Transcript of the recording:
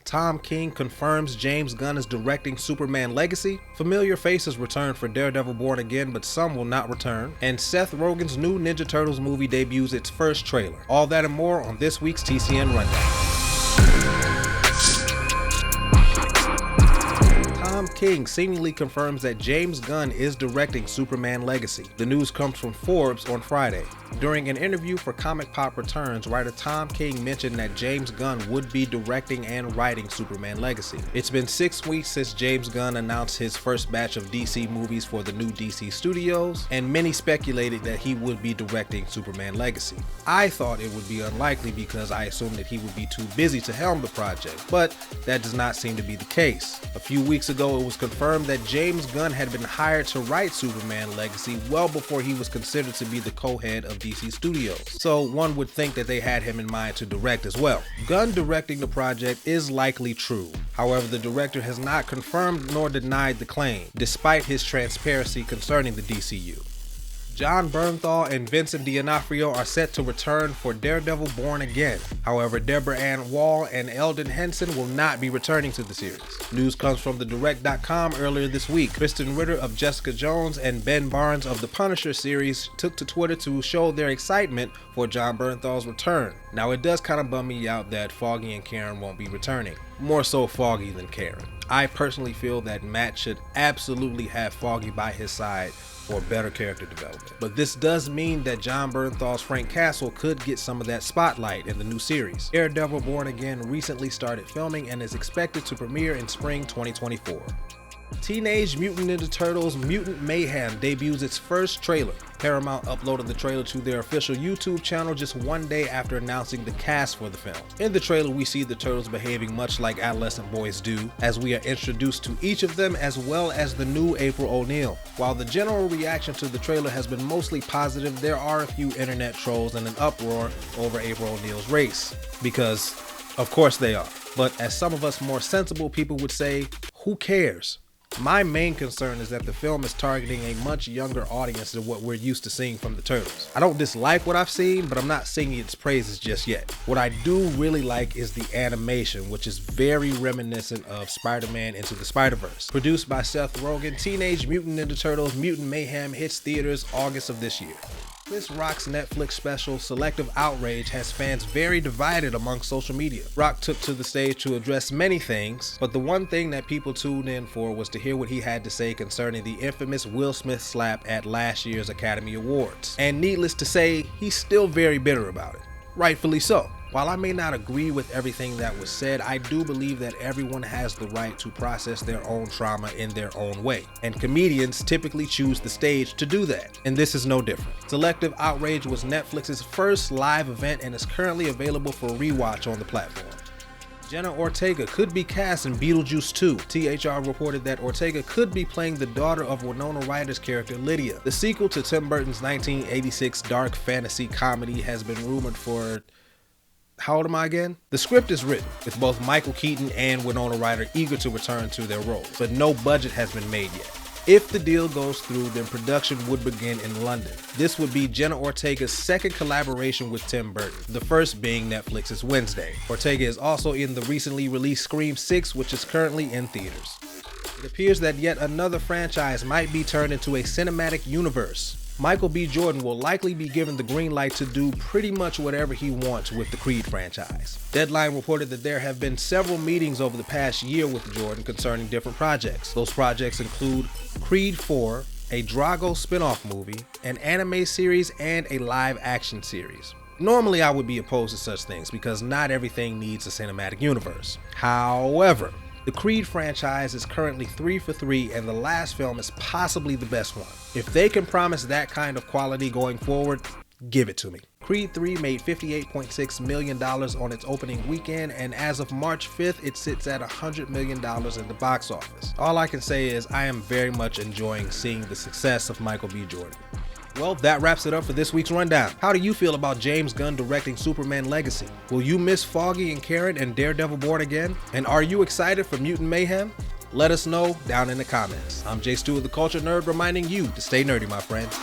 Tom King confirms James Gunn is directing Superman Legacy. Familiar faces return for Daredevil Born Again, but some will not return. And Seth Rogen's new Ninja Turtles movie debuts its first trailer. All that and more on this week's TCN Rundown. Tom King seemingly confirms that James Gunn is directing Superman Legacy. The news comes from Forbes on Friday. During an interview for Comic Pop Returns, writer Tom King mentioned that James Gunn would be directing and writing Superman Legacy. It's been 6 weeks since James Gunn announced his first batch of DC movies for the new DC studios, and many speculated that he would be directing Superman Legacy. I thought it would be unlikely because I assumed that he would be too busy to helm the project, but that does not seem to be the case. A few weeks ago, it was confirmed that James Gunn had been hired to write Superman Legacy well before he was considered to be the co-head of DC Studios, so one would think that they had him in mind to direct as well. Gunn directing the project is likely true. However, the director has not confirmed nor denied the claim, despite his transparency concerning the DCU. Jon Bernthal and Vincent D'Onofrio are set to return for Daredevil Born Again. However, Deborah Ann Wall and Eldon Henson will not be returning to the series. News comes from TheDirect.com earlier this week. Kristen Ritter of Jessica Jones and Ben Barnes of the Punisher series took to Twitter to show their excitement for Jon Bernthal's return. Now, it does kind of bum me out that Foggy and Karen won't be returning. More so Foggy than Karen. I personally feel that Matt should absolutely have Foggy by his side for better character development. But this does mean that Jon Bernthal's Frank Castle could get some of that spotlight in the new series. Daredevil Born Again recently started filming and is expected to premiere in spring 2024. Teenage Mutant Ninja Turtles Mutant Mayhem debuts its first trailer. Paramount uploaded the trailer to their official YouTube channel just one day after announcing the cast for the film. In the trailer, we see the Turtles behaving much like adolescent boys do, as we are introduced to each of them as well as the new April O'Neil. While the general reaction to the trailer has been mostly positive, there are a few internet trolls and an uproar over April O'Neil's race. Because, of course they are. But as some of us more sensible people would say, who cares? My main concern is that the film is targeting a much younger audience than what we're used to seeing from the Turtles. I don't dislike what I've seen, but I'm not singing its praises just yet. What I do really like is the animation, which is very reminiscent of Spider-Man Into the Spider-Verse. Produced by Seth Rogen, Teenage Mutant Ninja Turtles Mutant Mayhem hits theaters August of this year. Chris Rock's Netflix special, Selective Outrage, has fans very divided among social media. Rock took to the stage to address many things, but the one thing that people tuned in for was to hear what he had to say concerning the infamous Will Smith slap at last year's Academy Awards. And needless to say, he's still very bitter about it. Rightfully so. While I may not agree with everything that was said, I do believe that everyone has the right to process their own trauma in their own way. And comedians typically choose the stage to do that. And this is no different. Selective Outrage was Netflix's first live event and is currently available for rewatch on the platform. Jenna Ortega could be cast in Beetlejuice 2. THR reported that Ortega could be playing the daughter of Winona Ryder's character Lydia. The sequel to Tim Burton's 1986 dark fantasy comedy has been rumored for... How old am I again? The script is written, with both Michael Keaton and Winona Ryder eager to return to their roles, but no budget has been made yet. If the deal goes through, then production would begin in London. This would be Jenna Ortega's second collaboration with Tim Burton, the first being Netflix's Wednesday. Ortega is also in the recently released Scream 6, which is currently in theaters. It appears that yet another franchise might be turned into a cinematic universe. Michael B. Jordan will likely be given the green light to do pretty much whatever he wants with the Creed franchise. Deadline reported that there have been several meetings over the past year with Jordan concerning different projects. Those projects include Creed 4, a Drago spin-off movie, an anime series, and a live-action series. Normally, I would be opposed to such things because not everything needs a cinematic universe. However, the Creed franchise is currently 3 for 3 and the last film is possibly the best one. If they can promise that kind of quality going forward, give it to me. Creed 3 made $58.6 million on its opening weekend, and as of March 5th, it sits at $100 million in the box office. All I can say is I am very much enjoying seeing the success of Michael B. Jordan. Well, that wraps it up for this week's rundown. How do you feel about James Gunn directing Superman Legacy? Will you miss Foggy and Karen and Daredevil Born Again? And are you excited for Mutant Mayhem? Let us know down in the comments. I'm Jay Stu, the Culture Nerd, reminding you to stay nerdy, my friends.